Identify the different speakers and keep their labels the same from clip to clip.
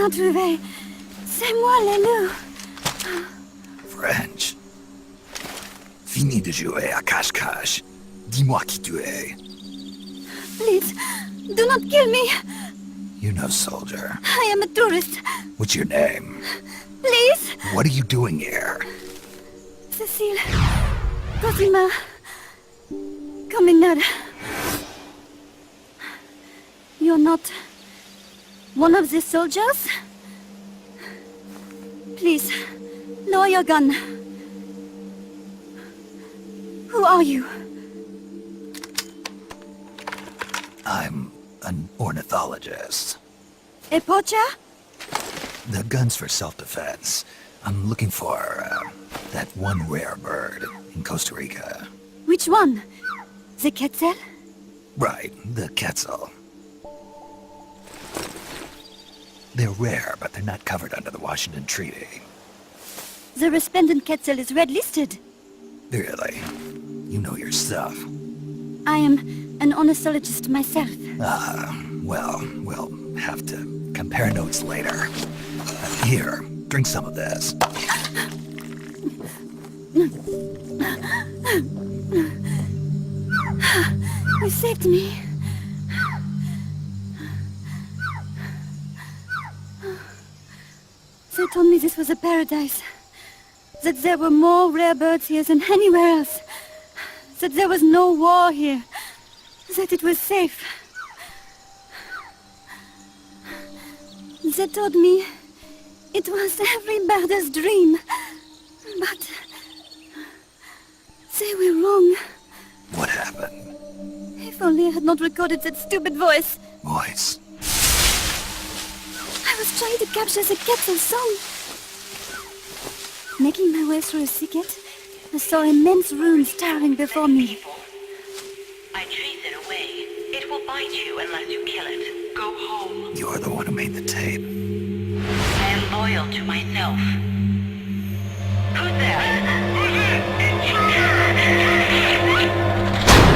Speaker 1: Saint-Trouvé, c'est moi, Lelou.
Speaker 2: French. Fini de jouer à cache-cache. Dis-moi qui tu es.
Speaker 1: Please, do not kill me.
Speaker 2: You're no soldier.
Speaker 1: I am a tourist.
Speaker 2: What's your name?
Speaker 1: Please.
Speaker 2: What are you doing here?
Speaker 1: Cécile. Cosima. Coming. You're not one of the soldiers? Please, lower your gun. Who are you?
Speaker 2: I'm an ornithologist.
Speaker 1: A poacher?
Speaker 2: The gun's for self-defense. I'm looking for, that one rare bird in Costa Rica.
Speaker 1: Which one? The Quetzal?
Speaker 2: Right, the Quetzal. They're rare, but they're not covered under the Washington Treaty.
Speaker 1: The resplendent Quetzal is red-listed.
Speaker 2: Really? You know your stuff.
Speaker 1: I am an ornithologist myself.
Speaker 2: Well, we'll have to compare notes later. Here, drink some of this.
Speaker 1: You saved me. They told me this was a paradise. That there were more rare birds here than anywhere else. That there was no war here. That it was safe. They told me it was every birder's dream. But they were wrong.
Speaker 2: What happened?
Speaker 1: If only I had not recorded that stupid voice.
Speaker 2: Voice.
Speaker 1: I was trying to capture the Quetzal song. Making my way through a thicket, I saw immense ruins towering before me.
Speaker 3: I chase it away. It will bite you unless you kill it. Go home.
Speaker 2: You're the one who made the tape.
Speaker 3: I am loyal to myself. Who's there?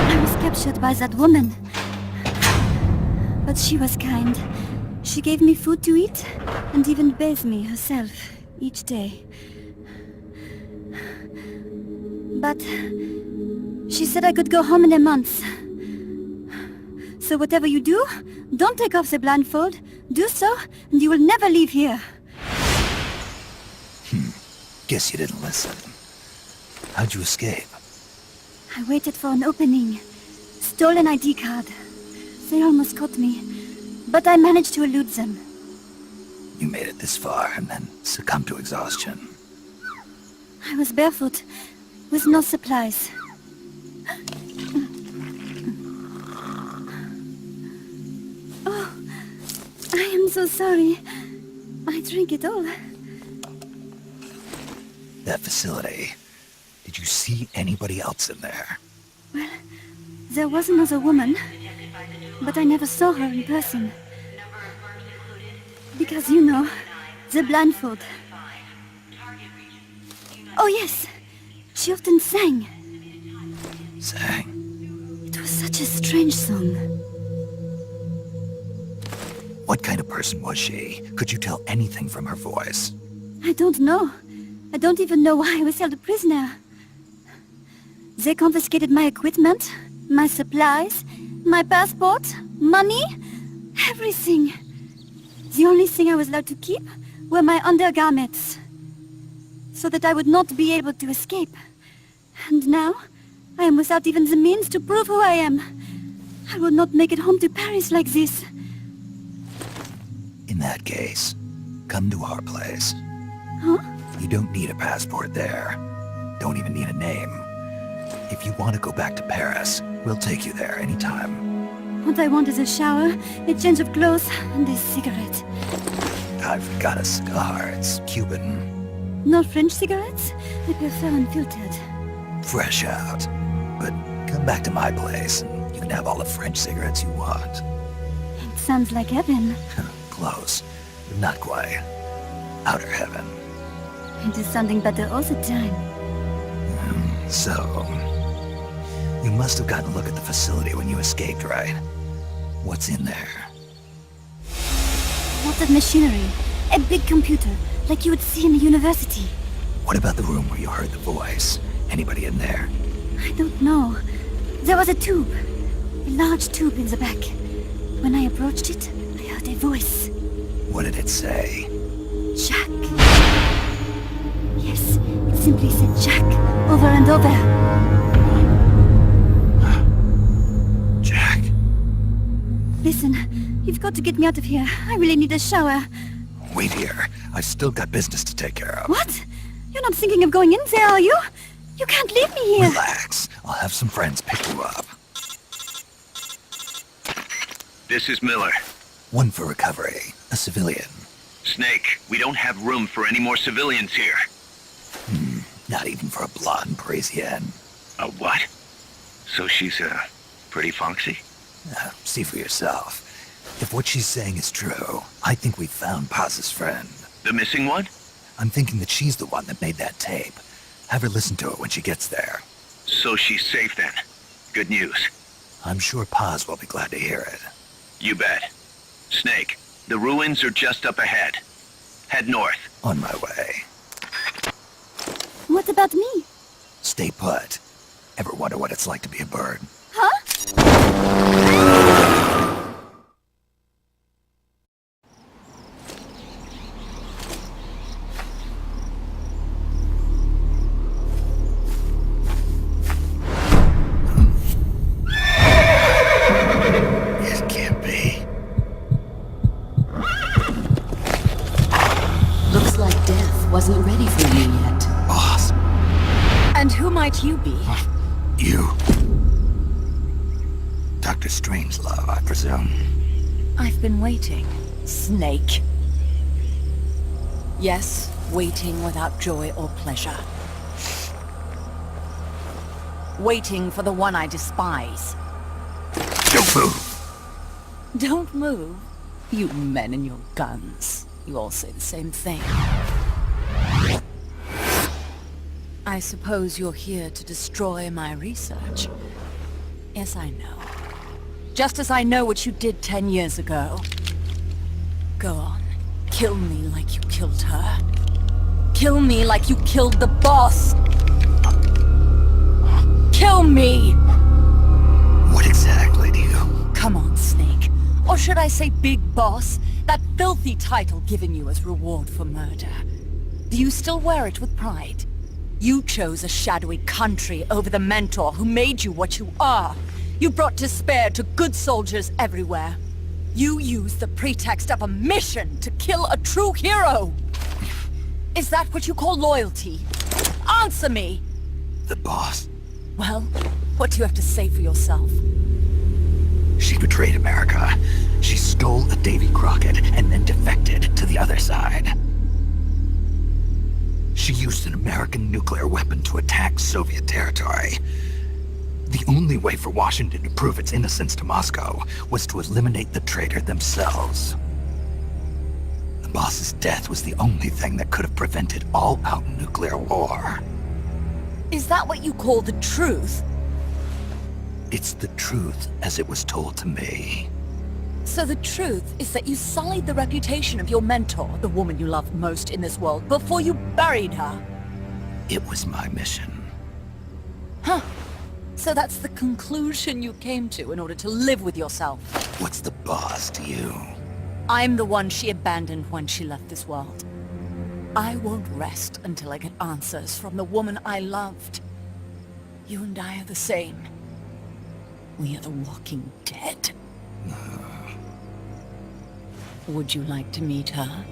Speaker 1: I was captured by that woman. But she was kind. She gave me food to eat, and even bathed me herself each day. But she said I could go home in a month. So whatever you do, don't take off the blindfold. Do so, and you will never leave here.
Speaker 2: Guess you didn't listen. How'd you escape?
Speaker 1: I waited for an opening. Stole an ID card. They almost caught me, but I managed to elude them.
Speaker 2: You made it this far and then succumbed to exhaustion.
Speaker 1: I was barefoot, with no supplies. Oh, I am so sorry. I drank it all.
Speaker 2: That facility. Did you see anybody else in there?
Speaker 1: Well, there was another woman, but I never saw her in person. Because, you know, the blindfold. Oh yes, she often sang.
Speaker 2: Sang?
Speaker 1: It was such a strange song.
Speaker 2: What kind of person was she? Could you tell anything from her voice?
Speaker 1: I don't know. I don't even know why I was held a prisoner. They confiscated my equipment, my supplies, my passport, money, everything. The only thing I was allowed to keep were my undergarments, so that I would not be able to escape. And now, I am without even the means to prove who I am. I will not make it home to Paris like this.
Speaker 2: In that case, come to our place.
Speaker 1: Huh?
Speaker 2: You don't need a passport there. Don't even need a name. If you want to go back to Paris, we'll take you there anytime.
Speaker 1: What I want is a shower, a change of clothes, and a cigarette.
Speaker 2: I've got a cigar. It's Cuban.
Speaker 1: No French cigarettes? I prefer unfiltered.
Speaker 2: Fresh out. But come back to my place and you can have all the French cigarettes you want.
Speaker 1: It sounds like heaven.
Speaker 2: Close. But not quite. Outer heaven.
Speaker 1: It is sounding better all the time.
Speaker 2: So, you must have gotten a look at the facility when you escaped, right? What's in there?
Speaker 1: Lots of machinery. A big computer, like you would see in a university.
Speaker 2: What about the room where you heard the voice? Anybody in there?
Speaker 1: I don't know. There was a tube. A large tube in the back. When I approached it, I heard a voice.
Speaker 2: What did it say?
Speaker 1: Jack. Yes, it simply said Jack, over and over.
Speaker 2: Jack?
Speaker 1: Listen, you've got to get me out of here. I really need a shower.
Speaker 2: Wait here. I've still got business to take care of.
Speaker 1: What? You're not thinking of going in there, are you? You can't leave me here.
Speaker 2: Relax. I'll have some friends pick you up.
Speaker 4: This is Miller.
Speaker 2: One for recovery. A civilian.
Speaker 4: Snake, we don't have room for any more civilians here.
Speaker 2: Not even for a blonde Parisienne.
Speaker 4: A what? So she's, pretty foxy?
Speaker 2: See for yourself. If what she's saying is true, I think we've found Paz's friend.
Speaker 4: The missing one?
Speaker 2: I'm thinking that she's the one that made that tape. Have her listen to it when she gets there.
Speaker 4: So she's safe then. Good news.
Speaker 2: I'm sure Paz will be glad to hear it.
Speaker 4: You bet. Snake, the ruins are just up ahead. Head north.
Speaker 2: On my way.
Speaker 1: What about me?
Speaker 2: Stay put. Ever wonder what it's like to be a bird?
Speaker 1: Huh?
Speaker 2: It can't be.
Speaker 5: Looks like death wasn't ready for you yet.
Speaker 2: Boss,
Speaker 5: And who might you be?
Speaker 2: you. Dr. Strangelove, I presume.
Speaker 5: I've been waiting, Snake. Yes, waiting without joy or pleasure. Waiting for the one I despise.
Speaker 2: Don't move!
Speaker 5: Don't move. You men and your guns. You all say the same thing. I suppose you're here to destroy my research. Yes, I know. Just as I know what you did 10 years ago. Go on. Kill me like you killed her. Kill me like you killed the boss. Kill me!
Speaker 2: What exactly do you...
Speaker 5: Come on, Snake. Or should I say Big Boss? That filthy title given you as reward for murder. Do you still wear it with pride? You chose a shadowy country over the mentor who made you what you are. You brought despair to good soldiers everywhere. You used the pretext of a mission to kill a true hero. Is that what you call loyalty? Answer me!
Speaker 2: The boss?
Speaker 5: Well, what do you have to say for yourself?
Speaker 2: She betrayed America. She stole a Davy Crockett and then defected to the other side. She used an American nuclear weapon to attack Soviet territory. The only way for Washington to prove its innocence to Moscow was to eliminate the traitor themselves. The boss's death was the only thing that could have prevented all-out nuclear war.
Speaker 5: Is that what you call the truth?
Speaker 2: It's the truth as it was told to me.
Speaker 5: So the truth is that you sullied the reputation of your mentor, the woman you loved most in this world, before you buried her.
Speaker 2: It was my mission.
Speaker 5: Huh. So that's the conclusion you came to in order to live with yourself.
Speaker 2: What's the boss to you?
Speaker 5: I'm the one she abandoned when she left this world. I won't rest until I get answers from the woman I loved. You and I are the same. We are the walking dead. Would you like to meet her?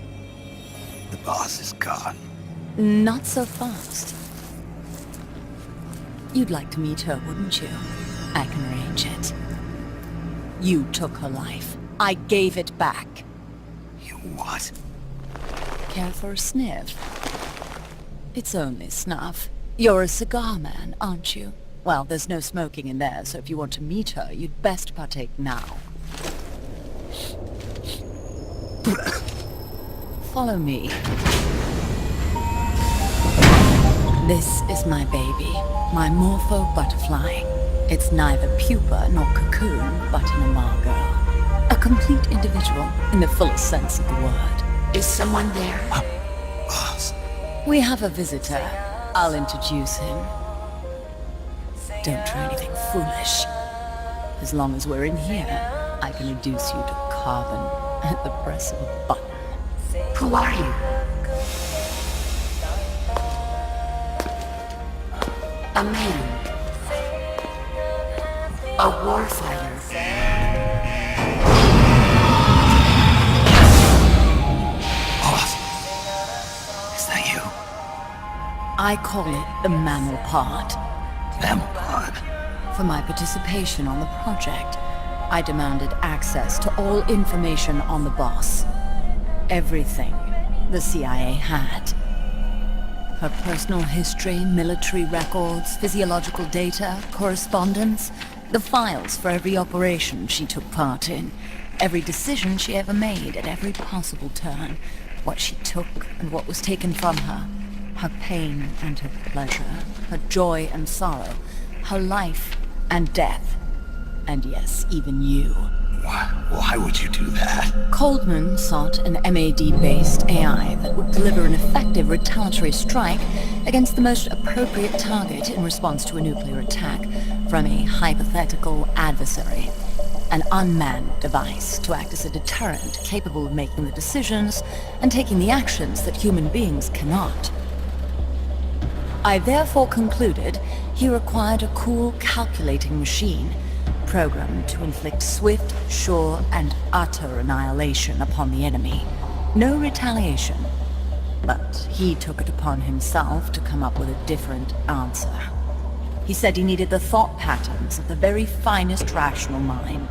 Speaker 2: The boss is gone.
Speaker 5: Not so fast. You'd like to meet her, wouldn't you? I can arrange it. You took her life. I gave it back.
Speaker 2: You what?
Speaker 5: Care for a sniff? It's only snuff. You're a cigar man, aren't you? Well, there's no smoking in there, so if you want to meet her, you'd best partake now. Follow me. This is my baby, my Morpho butterfly. It's neither pupa nor cocoon, but an imago. A complete individual, in the fullest sense of the word. Is someone there?
Speaker 2: Boss.
Speaker 5: We have a visitor. I'll introduce him. Don't try anything foolish. As long as we're in here, I can reduce you to carbon at the press of a button. Who are you? A man. A warfighter.
Speaker 2: Boss. Is that you?
Speaker 5: I call it the mammal pod.
Speaker 2: Mammal-Pod.
Speaker 5: For my participation on the project, I demanded access to all information on the boss. Everything the CIA had. Her personal history, military records, physiological data, correspondence, the files for every operation she took part in, every decision she ever made at every possible turn, what she took and what was taken from her, her pain and her pleasure, her joy and sorrow, her life and death, and yes, even you.
Speaker 2: Why would you do that?
Speaker 5: Coldman sought an MAD-based AI that would deliver an effective retaliatory strike against the most appropriate target in response to a nuclear attack from a hypothetical adversary. An unmanned device to act as a deterrent capable of making the decisions and taking the actions that human beings cannot. I therefore concluded he required a cool calculating machine programmed to inflict swift, sure, and utter annihilation upon the enemy. No retaliation. But he took it upon himself to come up with a different answer. He said he needed the thought patterns of the very finest rational mind,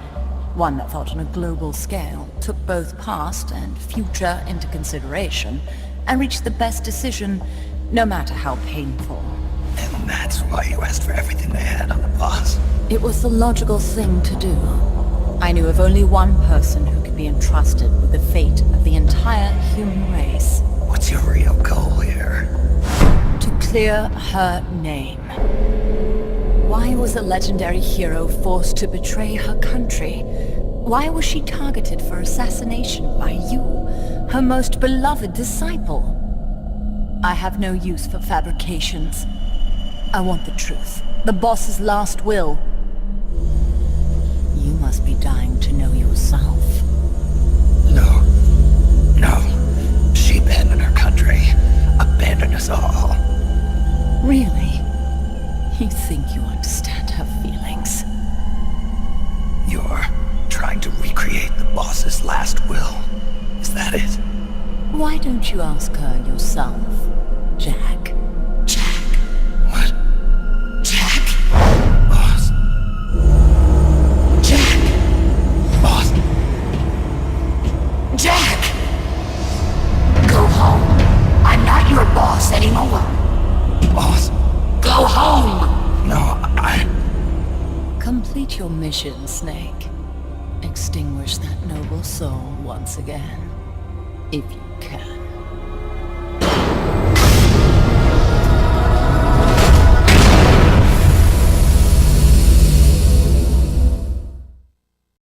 Speaker 5: one that thought on a global scale, took both past and future into consideration, and reached the best decision, no matter how painful.
Speaker 2: And that's why you asked for everything they had on the boss.
Speaker 5: It was the logical thing to do. I knew of only one person who could be entrusted with the fate of the entire human race.
Speaker 2: What's your real goal here?
Speaker 5: To clear her name. Why was a legendary hero forced to betray her country? Why was she targeted for assassination by you, her most beloved disciple? I have no use for fabrications. I want the truth. The boss's last will. You must be dying to know yourself.
Speaker 2: No. She abandoned her country. Abandoned us all.
Speaker 5: Really? You think you understand her feelings?
Speaker 2: You're trying to recreate the boss's last will. Is that it?
Speaker 5: Why don't you ask her yourself, Jack?
Speaker 2: What?
Speaker 5: Jack?
Speaker 2: Boss.
Speaker 5: Jack!
Speaker 2: Boss.
Speaker 5: Jack! Go home. I'm not your boss anymore.
Speaker 2: Boss.
Speaker 5: Go home!
Speaker 2: No,
Speaker 5: Complete your mission, Snake. Extinguish that noble soul once again. If you can.